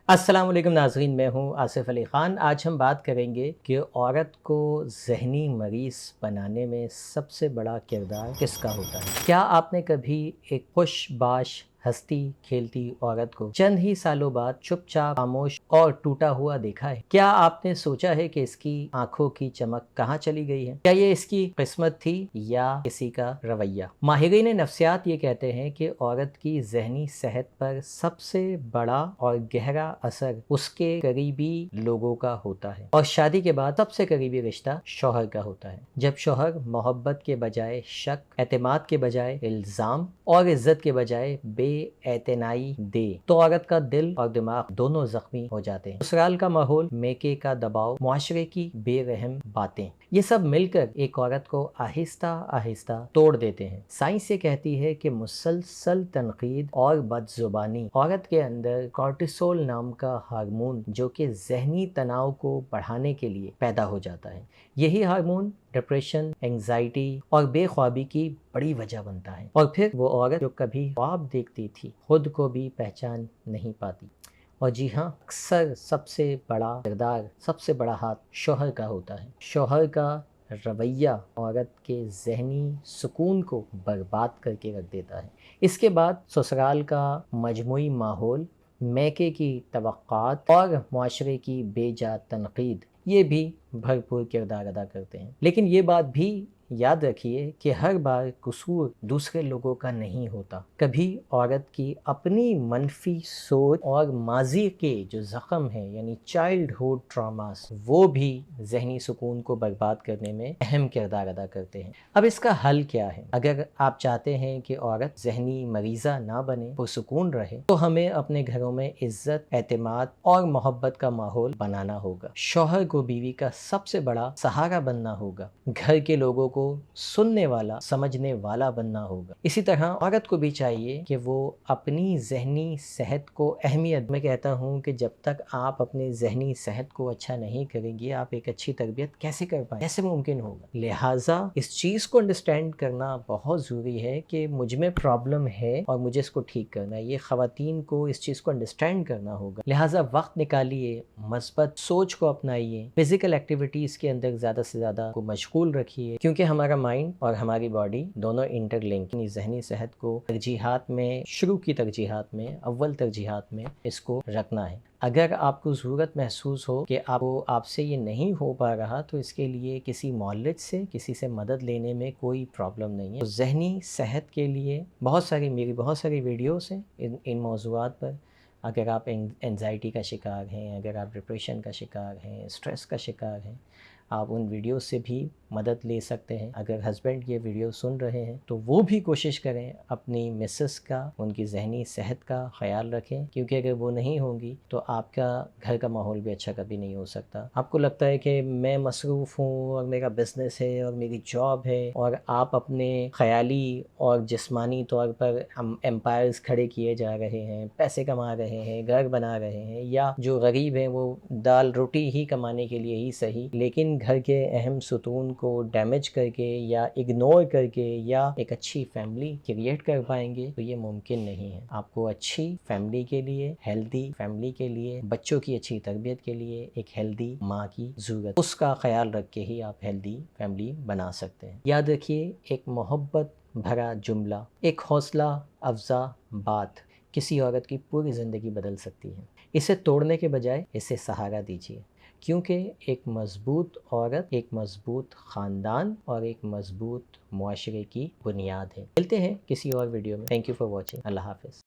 अस्सलाम वालेकुम नाज़रीन, मैं हूँ आसिफ़ अली ख़ान। आज हम बात करेंगे कि औरत को ज़हनी मरीज़ बनाने में सबसे बड़ा किरदार किसका होता है। क्या आपने कभी एक खुशबाश हंसती खेलती औरत को चंद ही सालों बाद चुपचाप खामोश और टूटा हुआ देखा है? क्या आपने सोचा है कि इसकी आंखों की चमक कहाँ चली गई है? क्या ये इसकी किस्मत थी या किसी का रवैया? माहिरीन नफ्सियात ये कहते हैं कि औरत की ज़हनी सेहत पर सबसे बड़ा और गहरा असर उसके करीबी लोगों का होता है, और शादी के बाद सबसे करीबी रिश्ता शौहर का होता है। जब शौहर मोहब्बत के बजाय शक, एतमाद के बजाय इल्ज़ाम और इज्जत के बजाय बेएतनाई दे तो औरत का दिल और दिमाग दोनों जख्मी हो जाते हैं। ससुराल का माहौल, मेके का दबाव, मुआशरे की बेरहम बातें, ये सब मिलकर एक औरत को आहिस्ता आहिस्ता तोड़ देते हैं। साइंस ये कहती है कि मुसलसल तनकीद और बदजुबानी औरत के अंदर कॉर्टिसोल नाम का हार्मोन, जो कि जहनी तनाव को बढ़ाने के लिए पैदा हो जाता है, यही हार्मोन डिप्रेशन, एंजाइटी और बेख्वाबी की बड़ी वजह बनता है। और फिर वो औरत जो कभी ख्वाब देखती थी खुद को भी पहचान नहीं पाती। और जी हाँ, अक्सर सबसे बड़ा किरदार, सबसे बड़ा हाथ शौहर का होता है। शौहर का रवैया औरत के जहनी सुकून को बर्बाद करके रख देता है। इसके बाद ससुराल का मजमूई माहौल, मैके की तवक्कात और मुआशरे की बेजा तनकीद, ये भी भरपूर किरदार अदा करते हैं। लेकिन ये बात भी याद रखिए कि हर बार कसूर दूसरे लोगों का नहीं होता। कभी औरत की अपनी मनफी सोच और माजी के जो ज़ख्म हैं, यानी चाइल्डहुड ट्रॉमास, वो भी जहनी सुकून को बर्बाद करने में अहम किरदार अदा करते हैं। अब इसका हल क्या है? अगर आप चाहते हैं कि औरत जहनी मरीज़ा ना बने, पुरसुकून रहे, तो हमें अपने घरों में इज्जत, एतमाद और मोहब्बत का माहौल बनाना होगा। शौहर को बीवी का सबसे बड़ा सहारा बनना होगा। घर के लोगों को सुनने वाला, समझने वाला बनना होगा। इसी तरह औरत को भी चाहिए कि वो अपनी जहनी सेहत को अहमियत, मैं कहता हूँ कि जब तक आप अपनी जहनी सेहत को अच्छा नहीं करेंगे, आप एक अच्छी तरबियत कैसे कर पाएंगे? कैसे मुमकिन होगा? लिहाजा इस चीज़ को अंडरस्टैंड करना बहुत ज़रूरी है कि मुझ में प्रॉब्लम है और मुझे इसको ठीक करना है। ये ख़वातीन को इस चीज़ को अंडरस्टैंड करना होगा। लिहाजा वक्त निकालिए, मस्बत सोच को अपनाइए, फिजिकल एक्टिविटीज़ के अंदर ज़्यादा से ज़्यादा को मशगूल रखिए, क्योंकि हमारा माइंड और हमारी बॉडी दोनों इंटरलिंक। जहनी सेहत को तरजीहात में, शुरू की तरजीहात में, अव्वल तरजीहात में इसको रखना है। अगर आपको ज़रूरत महसूस हो कि आपसे ये नहीं हो पा रहा, तो इसके लिए किसी मौलज से, किसी से मदद लेने में कोई प्रॉब्लम नहीं है। तो जहनी सेहत के लिए मेरी बहुत सारी वीडियोस हैं इन मौज़ूआत पर। अगर आप एंजाइटी का शिकार हैं, अगर आप डिप्रेशन का शिकार हैं, स्ट्रेस का शिकार हैं, आप उन वीडियो से भी मदद ले सकते हैं। अगर हस्बैंड ये वीडियो सुन रहे हैं तो वो भी कोशिश करें अपनी मिसेस का, उनकी जहनी सेहत का ख्याल रखें, क्योंकि अगर वो नहीं होंगी तो आपका घर का माहौल भी अच्छा कभी नहीं हो सकता। आपको लगता है कि मैं मसरूफ़ हूँ और मेरा बिज़नेस है और मेरी जॉब है, और आप अपने ख़याली और जिस्मानी तौर पर एम्पायर्स खड़े किए जा रहे हैं, पैसे कमा रहे हैं, घर बना रहे हैं, या जो गरीब हैं वो दाल रोटी ही कमाने के लिए ही सही, लेकिन घर के अहम सुतून को डैमेज करके या इग्नोर करके या एक अच्छी फैमिली क्रिएट कर पाएंगे, तो ये मुमकिन नहीं है। आपको अच्छी फैमिली के लिए, हेल्दी फैमिली के लिए, बच्चों की अच्छी तरबियत के लिए एक हेल्दी माँ की ज़रूरत, उसका ख्याल रख के ही आप हेल्दी फैमिली बना सकते हैं। याद रखिए, एक मोहब्बत भरा जुमला, एक हौसला अफजा बात किसी औरत की पूरी ज़िंदगी बदल सकती है। इसे तोड़ने के बजाय इसे सहारा दीजिए, क्योंकि एक मज़बूत औरत एक मज़बूत ख़ानदान और एक मज़बूत मुआशरे की बुनियाद है। मिलते हैं किसी और वीडियो में। Thank you for watching. अल्लाह हाफ़िज़।